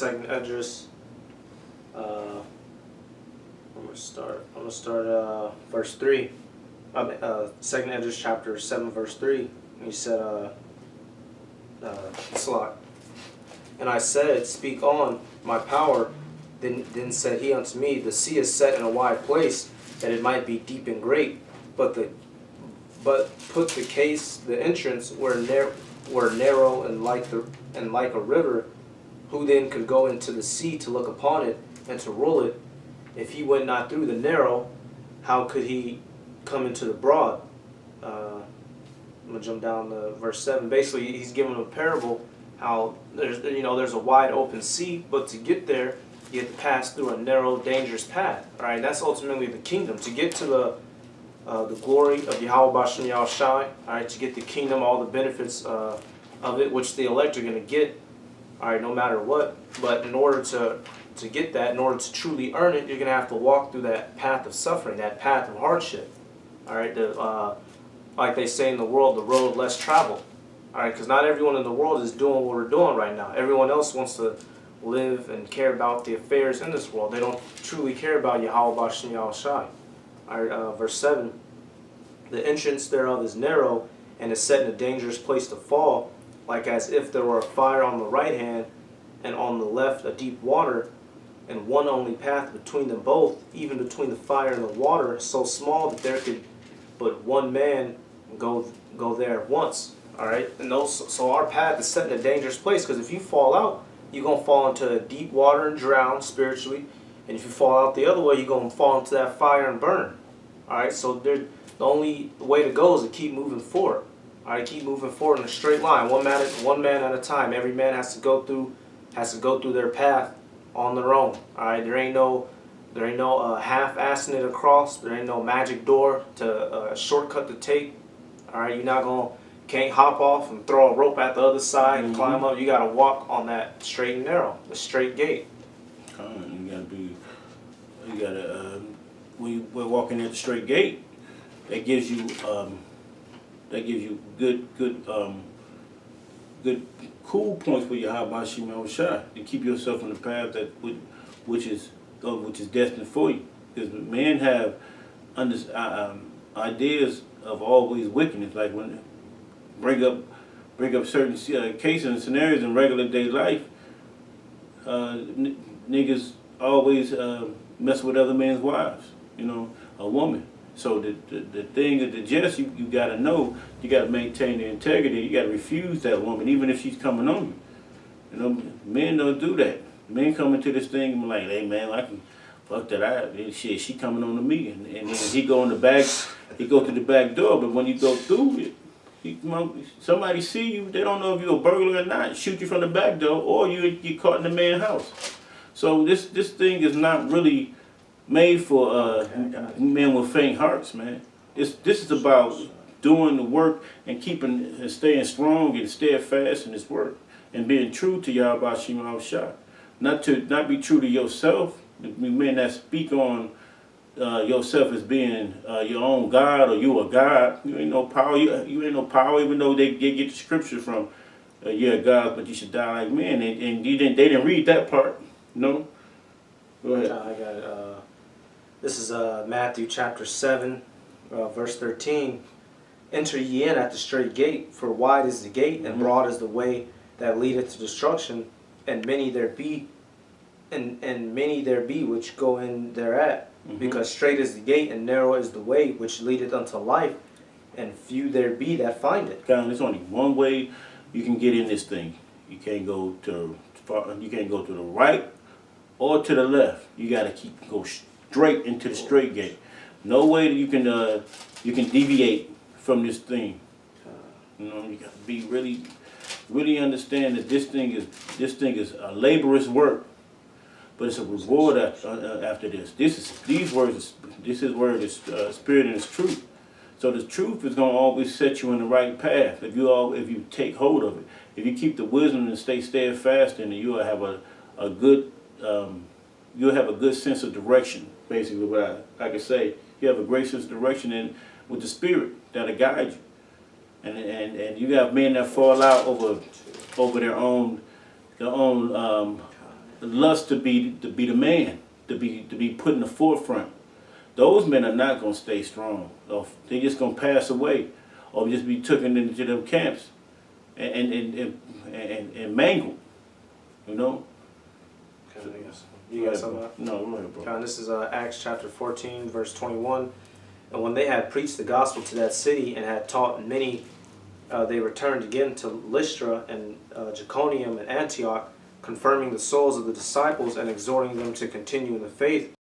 Second Esdras. I'm gonna start verse 3. Second Esdras chapter 7 verse 3. And he said, Slot. And I said, Speak on, my power. Then said he unto me, The sea is set in a wide place, that it might be deep and great. But put the entrance were narrow and like a river. Who then could go into the sea to look upon it and to rule it? If he went not through the narrow, how could he come into the broad? I'm gonna jump down to verse 7. Basically, he's giving a parable how there's a wide open sea, but to get there, you have to pass through a narrow, dangerous path. All right, that's ultimately the kingdom. To get to the glory of YAHAWAH BAHASHAM YAHAWASHI, all right, to get the kingdom, all the benefits of it, which the elect are going to get, all right, no matter what. But in order to get that, in order to truly earn it, you're going to have to walk through that path of suffering, that path of hardship. All right, like they say in the world, the road less traveled. All right, because not everyone in the world is doing what we're doing right now. Everyone else wants to live and care about the affairs in this world. They don't truly care about YAHAWAH BAHASHAM YAHAWASHI. All right, verse 7. The entrance thereof is narrow, and is set in a dangerous place to fall, like as if there were a fire on the right hand, and on the left a deep water, and one only path between them both, even between the fire and the water, so small that there could but one man go there at once. All right, and so our path is set in a dangerous place, because if you fall out, you're going to fall into deep water and drown spiritually. And if you fall out the other way, you're going to fall into that fire and burn. All right, so the only way to go is to keep moving forward. All right, keep moving forward in a straight line, one man at a time. Every man has to go through their path on their own. All right, there ain't no half-assing it across. There ain't no magic door to shortcut to take. All right, can't hop off and throw a rope at the other side and climb up. You got to walk on that straight and narrow, the straight gate. When we're walking at the straight gate, that gives you good cool points for YAHAWAH BAHASHAM YAHAWASHI to keep yourself on the path which is destined for you. Because men have ideas of always wickedness, like when bring up certain cases and scenarios in regular day life. Niggas always mess with other men's wives, a woman. So the thing of the just, you got to know, you got to maintain the integrity. You got to refuse that woman, even if she's coming on you. Men don't do that. Men come into this thing and be like, hey man, I can fuck that. Shit, she coming on to me, and then he go in the back, he go to the back door. But when you go through it, somebody see you, they don't know if you're a burglar or not, shoot you from the back door, or you get caught in the man's house. So this thing is not really made for men with faint hearts, man. This is about doing the work and staying strong and steadfast in this work, and being true to YAHAWAH BAHASHAM YAHAWASHI. Not be true to yourself. The men that speak on yourself as being your own God, or you a God. You ain't no power. You ain't no power, even though they get the scripture from you're a God, but you should die like men. And they didn't read that part. No. Go ahead. I got it. This is Matthew chapter 7, verse 13. Enter ye in at the straight gate, for wide is the gate, and broad is the way that leadeth to destruction, and many there be which go in thereat. Because straight is the gate, and narrow is the way which leadeth unto life, and few there be that find it. There's only one way you can get in this thing. You can't go to the right or to the left. You got to go straight into the straight gate. No way that you can deviate from this thing. You got to be really understand that this thing is a laborious work, but it's a reward after this. This word is spirit and it's truth. So the truth is going to always set you in the right path if you take hold of it. If you keep the wisdom and stay steadfast in it, you'll have a good sense of direction. Basically, what I can say, you have a great sense of direction with the spirit that'll guide you. And you have men that fall out over their own lust to be the man, to be put in the forefront. Those men are not going to stay strong. They're just going to pass away, or just be taken into them camps and mangled. You know. Okay, you got something? No, go ahead, bro. Okay, this is Acts chapter 14, verse 21. And when they had preached the gospel to that city and had taught many, they returned again to Lystra and Iconium and Antioch, confirming the souls of the disciples and exhorting them to continue in the faith.